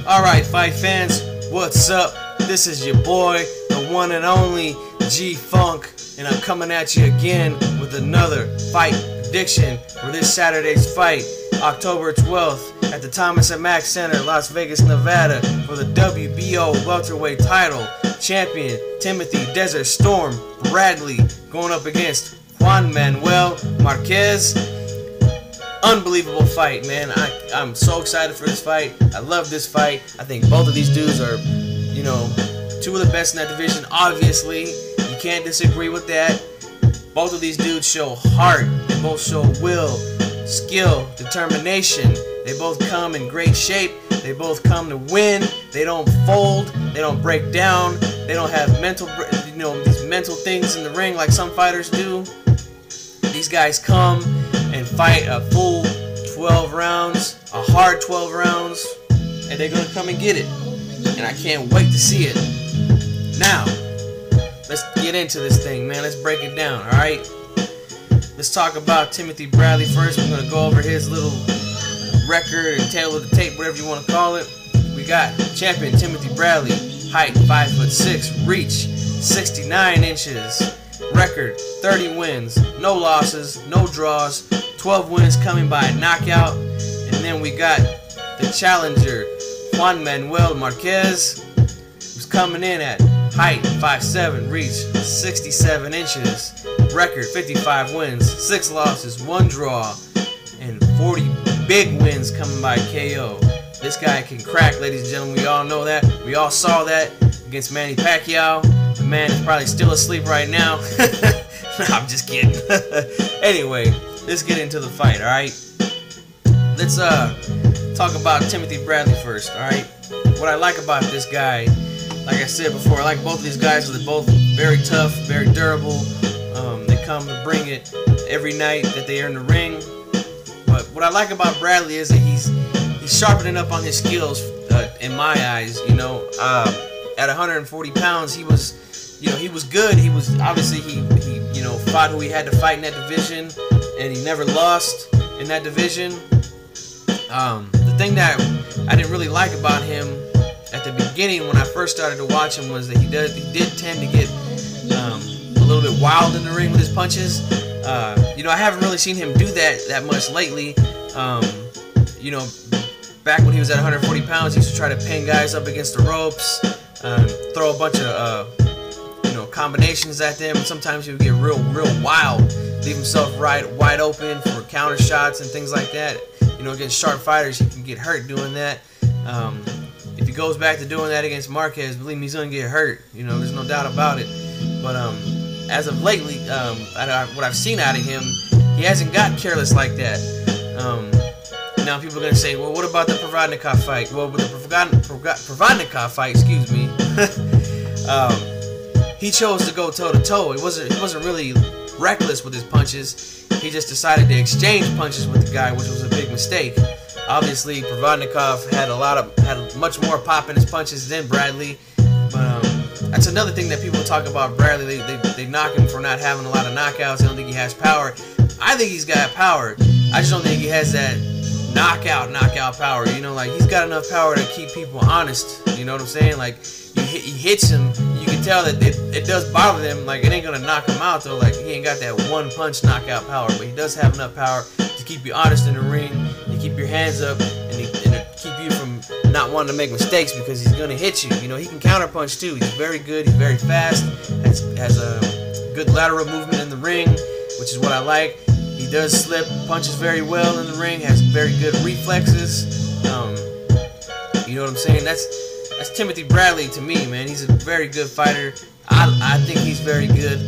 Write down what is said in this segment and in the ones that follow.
Alright, fight fans, what's up? This is your boy, the one and only G-Funk, and I'm coming at you again with another fight prediction for this Saturday's fight, October 12th, at the Thomas & Mack Center, Las Vegas, Nevada, for the WBO welterweight title. Champion Timothy Desert Storm Bradley going up against Juan Manuel Marquez. Unbelievable fight, man. I'm so excited for this fight. I love this fight. I think both of these dudes are, two of the best in that division. Obviously, you can't disagree with that. Both of these dudes show heart. They both show will, skill, determination. They both come in great shape. They both come to win. They don't fold. They don't break down. They don't have these mental things in the ring like some fighters do. These guys come and fight a full 12 rounds, a hard 12 rounds, and they're gonna come and get it. And I can't wait to see it. Now, let's get into this thing, man. Let's break it down, alright? Let's talk about Timothy Bradley first. We're gonna go over his little record and tail of the tape, whatever you want to call it. We got champion Timothy Bradley, height 5'6", reach 69 inches. Record 30 wins, no losses, no draws, 12 wins coming by knockout. And then we got the challenger Juan Manuel Marquez, who's coming in at height 5'7", reach 67 inches. Record 55 wins, 6 losses, 1 draw, and 40 big wins coming by KO. This guy can crack, ladies and gentlemen. We all know that. We all saw that against Manny Pacquiao. The man is probably still asleep right now. No, I'm just kidding. Anyway, let's get into the fight, alright? Let's talk about Timothy Bradley first, alright? What I like about this guy, like I said before, I like both of these guys. They're both very tough, very durable. They come to bring it every night that they are in the ring. But what I like about Bradley is that he's sharpening up on his skills, in my eyes. At 140 pounds, he was good. He was obviously he fought who he had to fight in that division, and he never lost in that division. The thing that I didn't really like about him at the beginning when I first started to watch him was that he did tend to get a little bit wild in the ring with his punches. I haven't really seen him do that much lately. Back when he was at 140 pounds, he used to try to pin guys up against the ropes, throw a bunch of combinations at them, and sometimes he would get real wild, leave himself wide open for counter shots and things like that. Against sharp fighters, he can get hurt doing that. If he goes back to doing that against Marquez, believe me, he's gonna get hurt. There's no doubt about it. But as of lately, what I've seen out of him, he hasn't gotten careless like that. Now people are going to say, well, what about the Provodnikov fight? Well, with the Provodnikov fight, excuse me, he chose to go toe-to-toe. He wasn't really reckless with his punches. He just decided to exchange punches with the guy, which was a big mistake. Obviously, Provodnikov had much more pop in his punches than Bradley. But that's another thing that people talk about Bradley. They knock him for not having a lot of knockouts. They don't think he has power. I think he's got power. I just don't think he has that knockout power. He's got enough power to keep people honest. You know what I'm saying? Like, he hits him, you can tell that it does bother them. Like, it ain't gonna knock him out though. Like, he ain't got that one punch knockout power, but he does have enough power to keep you honest in the ring, to keep your hands up, and to keep you from not wanting to make mistakes because he's gonna hit you. He can counter punch too. He's very good. He's very fast. Has a good lateral movement in the ring, which is what I like. He does slip punches very well in the ring, has very good reflexes. You know what I'm saying? That's Timothy Bradley to me, man. He's a very good fighter. I think he's very good.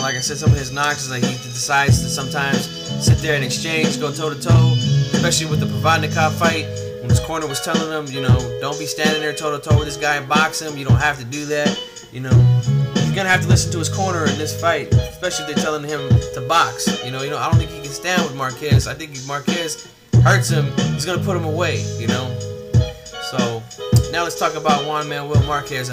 Like I said, some of his knocks is like he decides to sometimes sit there and exchange, go toe-to-toe, especially with the Provodnikov fight. When his corner was telling him, don't be standing there toe-to-toe with this guy and box him. You don't have to do that. He's gonna have to listen to his corner in this fight, especially if they're telling him to box. I don't think he can stand with Marquez. I think if Marquez hurts him, he's gonna put him away. So now let's talk about Juan Manuel Marquez.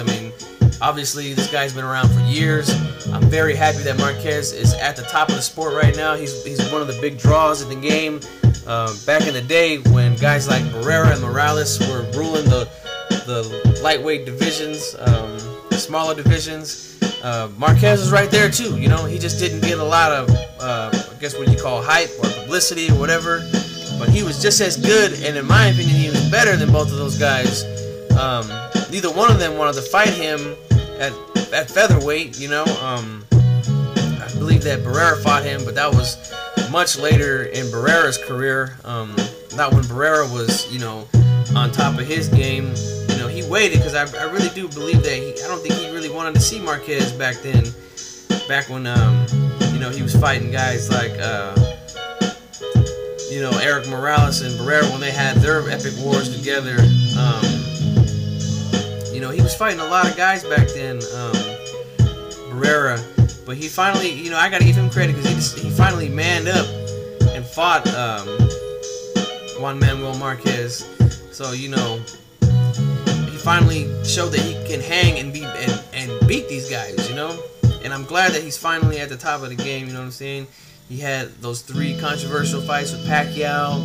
Obviously this guy's been around for years. I'm very happy that Marquez is at the top of the sport right now. He's one of the big draws in the game. Back in the day when guys like Barrera and Morales were ruling the lightweight divisions, the smaller divisions, Marquez was right there too. You know, he just didn't get a lot of, I guess what you call hype or publicity or whatever. But he was just as good, and in my opinion, he was better than both of those guys. Neither one of them wanted to fight him at featherweight. You know, I believe that Barrera fought him, but that was much later in Barrera's career. Not when Barrera was, you know, on top of his game. You know, he waited because I really do believe that I don't think he really wanted to see Marquez back then. Back when you know, he was fighting guys like you know, Eric Morales and Barrera when they had their epic wars together. You know, he was fighting a lot of guys back then, Barrera. But he finally, you know, I gotta give him credit because he finally manned up and fought Juan Manuel Marquez. So, you know, he finally showed that he can hang and beat these guys, you know. And I'm glad that he's finally at the top of the game. You know what I'm saying? He had those 3 controversial fights with Pacquiao.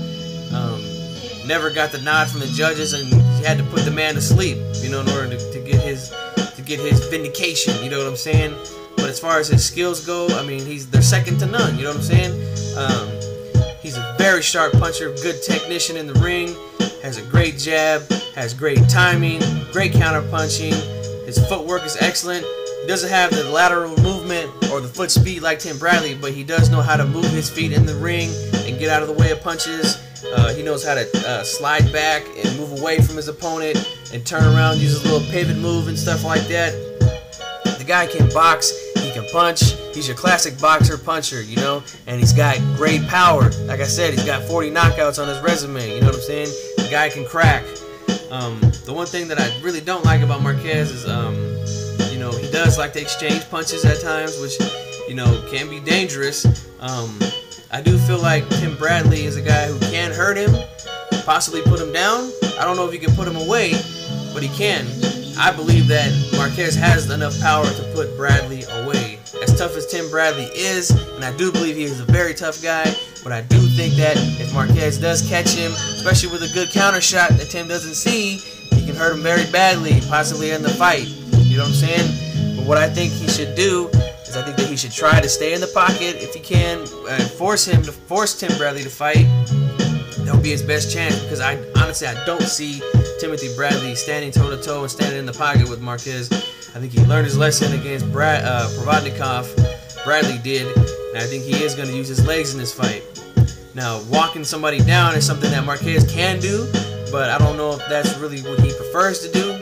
Never got the nod from the judges, and he had to put the man to sleep, you know, in order to get his vindication. You know what I'm saying? But as far as his skills go, I mean, they're second to none. You know what I'm saying? He's a very sharp puncher, good technician in the ring, has a great jab, has great timing, great counter punching. His footwork is excellent. He doesn't have the lateral movement or the foot speed like Tim Bradley, but he does know how to move his feet in the ring and get out of the way of punches. He knows how to slide back and move away from his opponent and turn around, use a little pivot move and stuff like that. The guy can box, he can punch. He's your classic boxer puncher, you know, and he's got great power. Like I said, he's got 40 knockouts on his resume, you know what I'm saying? The guy can crack. The one thing that I really don't like about Marquez is, you know, he does like to exchange punches at times, which, you know, can be dangerous. I do feel like Tim Bradley is a guy who can hurt him, possibly put him down. I don't know if he can put him away, but he can. I believe that Marquez has enough power to put Bradley away. As tough as Tim Bradley is, and I do believe he is a very tough guy, but I do think that if Marquez does catch him, especially with a good counter shot that Tim doesn't see, he can hurt him very badly, possibly in the fight. You know what I'm saying? But what I think he should do is I think that he should try to stay in the pocket if he can, and force Tim Bradley to fight. That would be his best chance, because honestly I don't see Timothy Bradley standing toe-to-toe and standing in the pocket with Marquez. I think he learned his lesson against Provodnikov. Bradley did, and I think he is going to use his legs in this fight. Now, walking somebody down is something that Marquez can do, but I don't know if that's really what he prefers to do.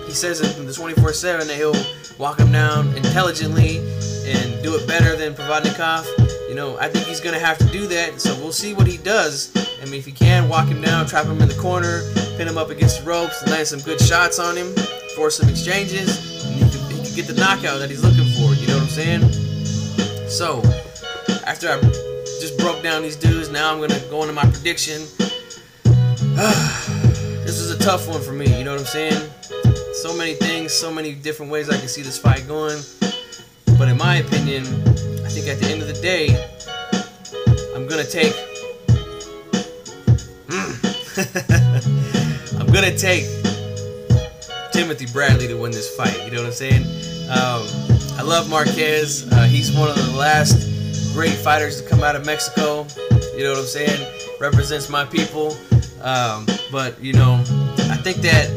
He says in the 24/7 that he'll walk him down intelligently and do it better than Provodnikov. You know, I think he's going to have to do that, so we'll see what he does. I mean, if he can, walk him down, trap him in the corner, pin him up against the ropes, land some good shots on him, force some exchanges, and he can get the knockout that he's looking for, you know what I'm saying? So, after I just broke down these dudes, now I'm going to go into my prediction. This is a tough one for me, you know what I'm saying? So many things, so many different ways I can see this fight going. But in my opinion, I think at the end of the day, I'm going to take... I'm going to take Timothy Bradley to win this fight, you know what I'm saying? I love Marquez. He's one of the last great fighters to come out of Mexico, you know what I'm saying? Represents my people. But, you know, I think that,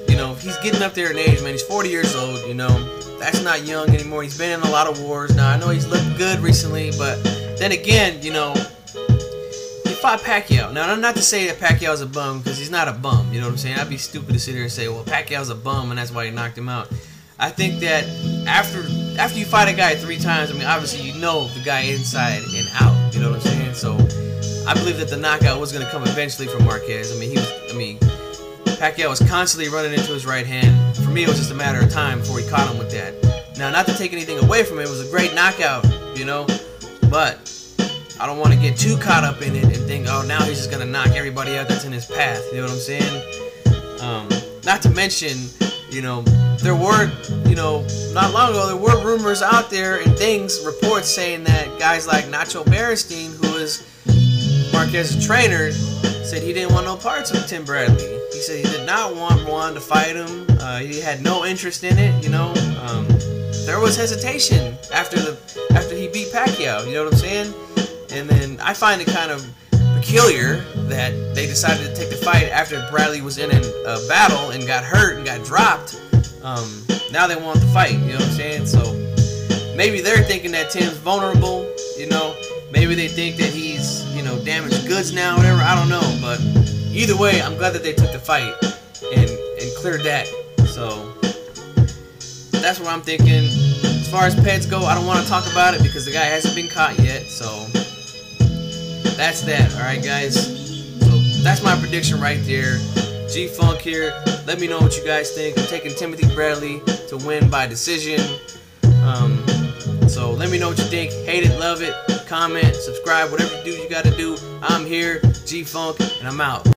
you know, he's getting up there in age, man. He's 40 years old, you know. That's not young anymore. He's been in a lot of wars. Now, I know he's looked good recently, but then again, you know, he fought Pacquiao. Now, not to say that Pacquiao's a bum, because he's not a bum, you know what I'm saying? I'd be stupid to sit here and say, well, Pacquiao's a bum, and that's why he knocked him out. I think that after you fight a guy 3 times, I mean, obviously you know the guy inside and out, you know what I'm saying? So, I believe that the knockout was going to come eventually from Marquez. Pacquiao was constantly running into his right hand. For me, it was just a matter of time before he caught him with that. Now, not to take anything away from it, it was a great knockout, you know, but I don't want to get too caught up in it and think, oh, now he's just going to knock everybody out that's in his path, you know what I'm saying? Not to mention, you know, there were, you know, not long ago, there were rumors out there and reports saying that guys like Nacho Berenstein, who is Marquez's trainer said he didn't want no parts of Tim Bradley. He said he did not want Juan to fight him. He had no interest in it. You know, there was hesitation after he beat Pacquiao. You know what I'm saying? And then I find it kind of peculiar that they decided to take the fight after Bradley was in a battle and got hurt and got dropped. Now they want the fight. You know what I'm saying? So maybe they're thinking that Tim's vulnerable. You know, maybe they think that he's, you know, damaged goods now, whatever. I don't know, but either way, I'm glad that they took the fight and cleared that. So that's what I'm thinking. As far as Peds go, I don't want to talk about it because the guy hasn't been caught yet. So that's that. All right, guys. So that's my prediction right there. G-Funk here. Let me know what you guys think. I'm taking Timothy Bradley to win by decision. So let me know what you think. Hate it, love it, comment, subscribe, whatever you do, you got to do. I'm here, G-Funk, and I'm out.